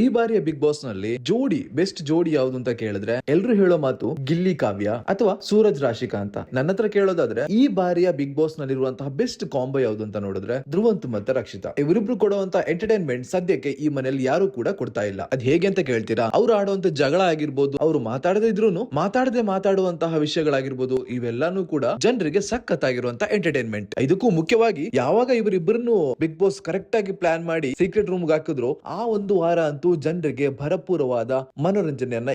ಈ ಬಾರಿಯ big boss ನಲ್ಲಿ ಬೆಸ್ಟ್ ಜೋಡಿ ಯಾವುದು ಅಂತ ಕೇಳಿದ್ರೆ ಎಲ್ರು ಹೇಳೋ ಮಾತು ಗಿಲ್ಲಿ ಕಾವ್ಯ ಅಥವಾ ಸೂರಜ್ ರಾಶಿಕಾ ಅಂತ. ನನ್ನ ಹತ್ರ ಕೇಳೋದಾದ್ರೆ ಈ ಬಾರಿಯ ಬಿಗ್ ಬಾಸ್ ನಲ್ಲಿರುವಂತಹ ಬೆಸ್ಟ್ ಕಾಂಬೋ ಯಾವುದು ಅಂತ ನೋಡಿದ್ರೆ ಧ್ರುವಂತ್ ಮತ್ತೆ ರಕ್ಷಿತಾ. ಇವರಿಬ್ರು ಕೊಡುವಂತ ಎಂಟರ್ಟೈನ್ಮೆಂಟ್ ಸದ್ಯಕ್ಕೆ ಈ ಮನೆಯಲ್ಲಿ ಯಾರು ಕೂಡ ಕೊಡ್ತಾ ಇಲ್ಲ. ಅದ್ ಹೇಗೆ ಅಂತ ಕೇಳ್ತೀರಾ? ಅವ್ರು ಆಡುವಂತ ಜಗಳ ಆಗಿರ್ಬೋದು, ಅವರು ಮಾತಾಡದೇ ಇದ್ರು ಮಾತಾಡುವಂತಹ ವಿಷಯಗಳಾಗಿರ್ಬೋದು, ಇವೆಲ್ಲಾನು ಕೂಡ ಜನರಿಗೆ ಸಖತ್ತಾಗಿರುವಂತ ಎಂಟರ್ಟೈನ್ಮೆಂಟ್. ಇದಕ್ಕೂ ಮುಖ್ಯವಾಗಿ ಯಾವಾಗ ಇವರಿಬ್ಬರನ್ನು ಬಿಗ್ ಬಾಸ್ ಕರೆಕ್ಟ್ ಆಗಿ ಪ್ಲಾನ್ ಮಾಡಿ ಸೀಕ್ರೆಟ್ ರೂಮ್ ಹಾಕಿದ್ರು, ಆ ಒಂದು ವಾರ ಅಂತೂ ಜನರಿಗೆ ಭರಪೂರವಾದ ಮನೋರಂಜನೆಯನ್ನ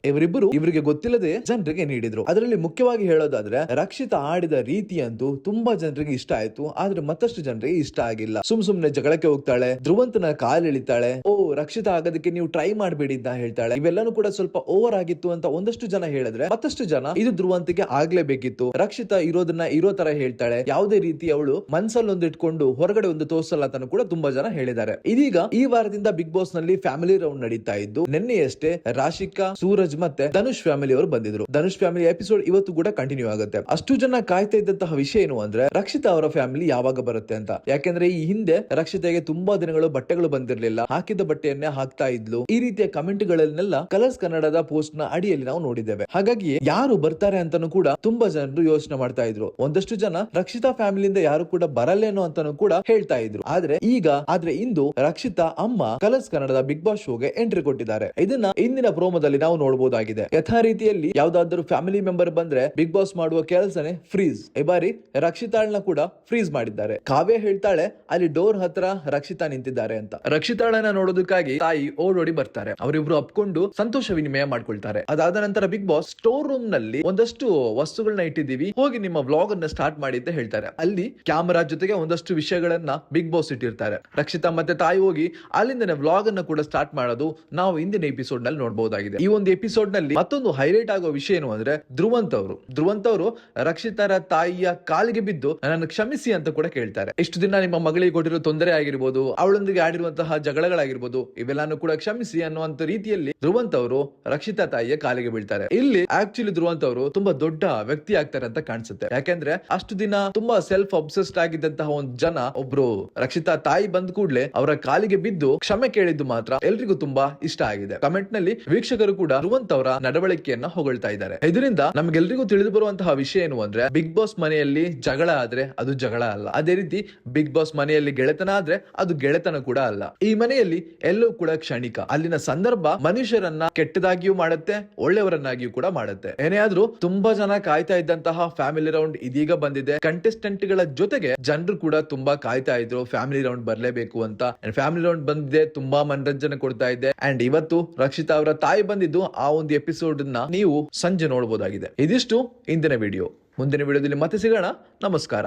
ಇವರಿಗೆ ಗೊತ್ತಿಲ್ಲದೆ ಜನರಿಗೆ ನೀಡಿದ್ರು. ಅದರಲ್ಲಿ ಮುಖ್ಯವಾಗಿ ಹೇಳೋದಾದ್ರೆ ರಕ್ಷಿತಾ ಆಡಿದ ರೀತಿ ಅಂತೂ ತುಂಬಾ ಜನರಿಗೆ ಇಷ್ಟ ಆಯ್ತು. ಆದ್ರೆ ಮತ್ತಷ್ಟು ಜನರಿಗೆ ಇಷ್ಟ ಆಗಿಲ್ಲ. ಸುಮ್ನೆ ಜಗಳಕ್ಕೆ ಹೋಗ್ತಾಳೆ, ಧ್ರುವಂತನ ಕಾಲ್ ಎಳಿತಾಳೆ, ರಕ್ಷಿತಾ ಆಗೋದಕ್ಕೆ ನೀವು ಟ್ರೈ ಮಾಡಬೇಡಿ ಅಂತ ಹೇಳ್ತಾಳೆ. ಇವೆಲ್ಲಾನು ಕೂಡ ಸ್ವಲ್ಪ ಓವರ್ ಆಗಿತ್ತು ಅಂತ ಒಂದಷ್ಟು ಜನ ಹೇಳಿದ್ರೆ, ಮತ್ತಷ್ಟು ಜನ ಇದು ಧ್ರುವಂತಿಗೆ ಆಗ್ಲೇಬೇಕಿತ್ತು, ರಕ್ಷಿತಾ ಇರೋದನ್ನ ಇರೋ ತರ ಹೇಳ್ತಾಳೆ, ಯಾವುದೇ ರೀತಿ ಅವಳು ಮನ್ಸಲ್ಲಿ ಒಂದು ಇಟ್ಕೊಂಡು ಹೊರಗಡೆ ಒಂದು ತೋರ್ಸಲ್ಲ ಅಂತ ಕೂಡ ತುಂಬಾ ಜನ ಹೇಳಿದ್ದಾರೆ. ಇದೀಗ ಈ ವಾರದಿಂದ ಬಿಗ್ ಬಾಸ್ ನಲ್ಲಿ ಫ್ಯಾಮಿಲಿ ರೌಂಡ್ ನಡೀತಾ ಇದ್ದು, ನಿನ್ನೆಯಷ್ಟೇ ರಾಶಿಕಾ, ಸೂರಜ್ ಮತ್ತೆ ಧನುಷ್ ಫ್ಯಾಮಿಲಿ ಅವರು ಬಂದಿದ್ರು. ಧನುಷ್ ಫ್ಯಾಮಿಲಿ ಎಪಿಸೋಡ್ ಇವತ್ತು ಕೂಡ ಕಂಟಿನ್ಯೂ ಆಗುತ್ತೆ. ಅಷ್ಟು ಜನ ಕಾಯ್ತಾ ಇದ್ದಂತಹ ವಿಷಯ ಏನು ಅಂದ್ರೆ ರಕ್ಷಿತಾ ಅವರ ಫ್ಯಾಮಿಲಿ ಯಾವಾಗ ಬರುತ್ತೆ ಅಂತ. ಯಾಕೆಂದ್ರೆ ಈ ಹಿಂದೆ ರಕ್ಷಿತಾಗೆ ತುಂಬಾ ದಿನಗಳು ಬಟ್ಟೆಗಳು ಬಂದಿರಲಿಲ್ಲ, ಹಾಕಿದ ಬಟ್ಟೆಯನ್ನೇ ಹಾಕ್ತಾ ಇದ್ಲು. ಈ ರೀತಿಯ ಕಮೆಂಟ್ ಗಳನ್ನೆಲ್ಲ ಕಲರ್ಸ್ ಕನ್ನಡದ ಪೋಸ್ಟ್ ನ ಅಡಿಯಲ್ಲಿ ನಾವು ನೋಡಿದ್ದೇವೆ. ಹಾಗಾಗಿ ಯಾರು ಬರ್ತಾರೆ ಅಂತಾನು ಕೂಡ ತುಂಬಾ ಜನರು ಯೋಚನೆ ಮಾಡ್ತಾ ಇದ್ರು. ಒಂದಷ್ಟು ಜನ ರಕ್ಷಿತಾ ಫ್ಯಾಮಿಲಿಯಿಂದ ಯಾರು ಕೂಡ ಬರಲ್ಲೇನೋ ಅಂತಾನು ಕೂಡ ಹೇಳ್ತಾ ಇದ್ರು. ಆದ್ರೆ ಇಂದು ರಕ್ಷಿತಾ ಅಮ್ಮ ಕಲರ್ಸ್ ಕನ್ನಡದ ಬಿಗ್ ಬಾಸ್ ಶೋಗೆ ಎಂಟ್ರಿ ಕೊಟ್ಟಿದ್ದಾರೆ. ಇದನ್ನ ಇಂದಿನ ಪ್ರೋಮೋದಲ್ಲಿ ನಾವು ನೋಡಬಹುದಾಗಿದೆ. ಯಥಾ ರೀತಿಯಲ್ಲಿ ಯಾವ್ದಾದ್ರು ಫ್ಯಾಮಿಲಿ ಮೆಂಬರ್ ಬಂದ್ರೆ ಬಿಗ್ ಬಾಸ್ ಮಾಡುವ ಕೆಲಸನೇ ಫ್ರೀಸ್. ಈ ಬಾರಿ ರಕ್ಷಿತಾಳ್ನ ಕೂಡ ಫ್ರೀಸ್ ಮಾಡಿದ್ದಾರೆ. ಕಾವ್ಯ ಹೇಳ್ತಾಳೆ ಅಲ್ಲಿ ಡೋರ್ ಹತ್ರ ರಕ್ಷಿತಾ ನಿಂತಿದ್ದಾರೆ ಅಂತ. ರಕ್ಷಿತಾಳನ್ನ ನೋಡೋದಕ್ಕಾಗಿ ತಾಯಿ ಓಡೋಡಿ ಬರ್ತಾರೆ. ಅವರಿಬ್ರು ಅಪ್ಕೊಂಡು ಸಂತೋಷ ವಿನಿಮಯ ಮಾಡ್ಕೊಳ್ತಾರೆ. ಅದಾದ ನಂತರ ಬಿಗ್ ಬಾಸ್ ಸ್ಟೋರ್ ರೂಮ್ ನಲ್ಲಿ ಒಂದಷ್ಟು ವಸ್ತುಗಳನ್ನ ಇಟ್ಟಿದ್ದೀವಿ, ಹೋಗಿ ನಿಮ್ಮ ವ್ಲಾಗ್ ಅನ್ನ ಸ್ಟಾರ್ಟ್ ಮಾಡಿ ಅಂತ ಹೇಳ್ತಾರೆ. ಅಲ್ಲಿ ಕ್ಯಾಮರಾ ಜೊತೆಗೆ ಒಂದಷ್ಟು ವಿಷಯಗಳನ್ನ ಬಿಗ್ ಬಾಸ್ ಇಟ್ಟಿರ್ತಾರೆ. ರಕ್ಷಿತಾ ಮತ್ತೆ ತಾಯಿ ಹೋಗಿ ಅಲ್ಲಿಂದನೇ ವ್ಲಾಗ್ ಅನ್ನ ಕೂಡ ಸ್ಟಾರ್ಟ್ ಮಾಡೋದು ನಾವು ಇಂದಿನ ಎಪಿಸೋಡ್ ನಲ್ಲಿ ನೋಡಬಹುದಾಗಿದೆ. ಈ ಒಂದು ಎಪಿಸೋಡ್ ನಲ್ಲಿ ಮತ್ತೊಂದು ಹೈಲೈಟ್ ಆಗೋ ವಿಷಯ ಏನು ಅಂದ್ರೆ ಧ್ರುವಂತ್ ಅವರು ರಕ್ಷಿತಾರ ತಾಯಿಯ ಕಾಲಿಗೆ ಬಿದ್ದು ನನ್ನ ಕ್ಷಮಿಸಿ ಅಂತ ಕೂಡ ಕೇಳ್ತಾರೆ. ಇಷ್ಟು ದಿನ ನಿಮ್ಮ ಮಗಳಿಗೆ ಕೊಟ್ಟಿರೋ ತೊಂದರೆ ಆಗಿರ್ಬೋದು, ಅವಳೊಂದಿಗೆ ಆಡಿರುವಂತಹ ಜಗಳಗಳಾಗಿರ್ಬೋದು, ಇವೆಲ್ಲಾನು ಕೂಡ ಕ್ಷಮಿಸಿ ಅನ್ನುವಂತ ರೀತಿಯಲ್ಲಿ ಧ್ರುವಂತ್ ಅವರು ರಕ್ಷಿತಾ ತಾಯಿಯ ಕಾಲಿಗೆ ಬೀಳ್ತಾರೆ. ಇಲ್ಲಿ ಆಕ್ಚುಲಿ ಧ್ರುವಂತ್ ಅವರು ತುಂಬಾ ದೊಡ್ಡ ವ್ಯಕ್ತಿ ಆಗ್ತಾರೆ ಅಂತ ಕಾಣಿಸುತ್ತೆ. ಯಾಕೆಂದ್ರೆ ಅಷ್ಟು ದಿನ ತುಂಬಾ ಸೆಲ್ಫ್ ಅಬ್ಸೆಸ್ಡ್ ಆಗಿದ್ದಂತಹ ಒಂದು ಜನ ಒಬ್ರು ರಕ್ಷಿತಾ ತಾಯಿ ಬಂದ ಕೂಡಲೇ ಅವರ ಕಾಲಿಗೆ ಬಿದ್ದು ಕ್ಷಮೆ ಕೇಳಿದ್ದು ಮಾತ್ರ ಎಲ್ರಿಗೂ ತುಂಬಾ ಇಷ್ಟ ಆಗಿದೆ. ಕಮೆಂಟ್ ನಲ್ಲಿ ವೀಕ್ಷಕರು ಕೂಡ ಧ್ರುವಂತ್ ಅವರ ನಡವಳಿಕೆಯನ್ನ ಹೊಗಳ್ತಾ ಇದ್ದಾರೆ. ಇದರಿಂದ ನಮ್ಗೆಲ್ರಿಗೂ ತಿಳಿದು ಬರುವಂತಹ ವಿಷಯ ಏನು ಅಂದ್ರೆ ಬಿಗ್ ಬಾಸ್ ಮನೆಯಲ್ಲಿ ಜಗಳ ಆದ್ರೆ ಅದು ಜಗಳ ಅಲ್ಲ, ಅದೇ ರೀತಿ ಬಿಗ್ ಬಾಸ್ ಮನೆಯಲ್ಲಿ ಗೆಳೆತನ ಆದ್ರೆ ಅದು ಗೆಳೆತನ ಕೂಡ ಅಲ್ಲ. ಈ ಮನೆಯಲ್ಲಿ ಎಲ್ಲವೂ ಕೂಡ ಕ್ಷಣಿಕ. ಅಲ್ಲಿನ ಸಂದರ್ಭ ಮನುಷ್ಯರನ್ನ ಕೆಟ್ಟದಾಗಿಯೂ ಮಾಡುತ್ತೆ, ಒಳ್ಳೆಯವರನ್ನಾಗಿಯೂ ಕೂಡ ಮಾಡುತ್ತೆ. ಏನೇ ಆದ್ರೂ ತುಂಬಾ ಜನ ಕಾಯ್ತಾ ಇದ್ದಂತಹ ಫ್ಯಾಮಿಲಿ ರೌಂಡ್ ಇದೀಗ ಬಂದಿದೆ. ಕಂಟೆಸ್ಟೆಂಟ್ ಗಳ ಜೊತೆಗೆ ಜನರು ಕೂಡ ತುಂಬಾ ಕಾಯ್ತಾ ಇದ್ರು ಫ್ಯಾಮಿಲಿ ರೌಂಡ್ ಬರ್ಲೇಬೇಕು ಅಂತ. ಫ್ಯಾಮಿಲಿ ರೌಂಡ್ ಬಂದಿದೆ, ತುಂಬಾ ಮನರಂಜನೆ ಕೊಡ್ತಾ ಇದೆ. ಅಂಡ್ ಇವತ್ತು ರಕ್ಷಿತಾ ಅವರ ತಾಯಿ ಬಂದಿದ್ದು ಆ ಒಂದು ಎಪಿಸೋಡ್ ನೀವು ಸಂಜೆ ನೋಡಬಹುದಾಗಿದೆ. ಇದಿಷ್ಟು ಇಂದಿನ ವಿಡಿಯೋ. ಮುಂದಿನ ವಿಡಿಯೋದಲ್ಲಿ ಮತ್ತೆ ಸಿಗೋಣ. ನಮಸ್ಕಾರ.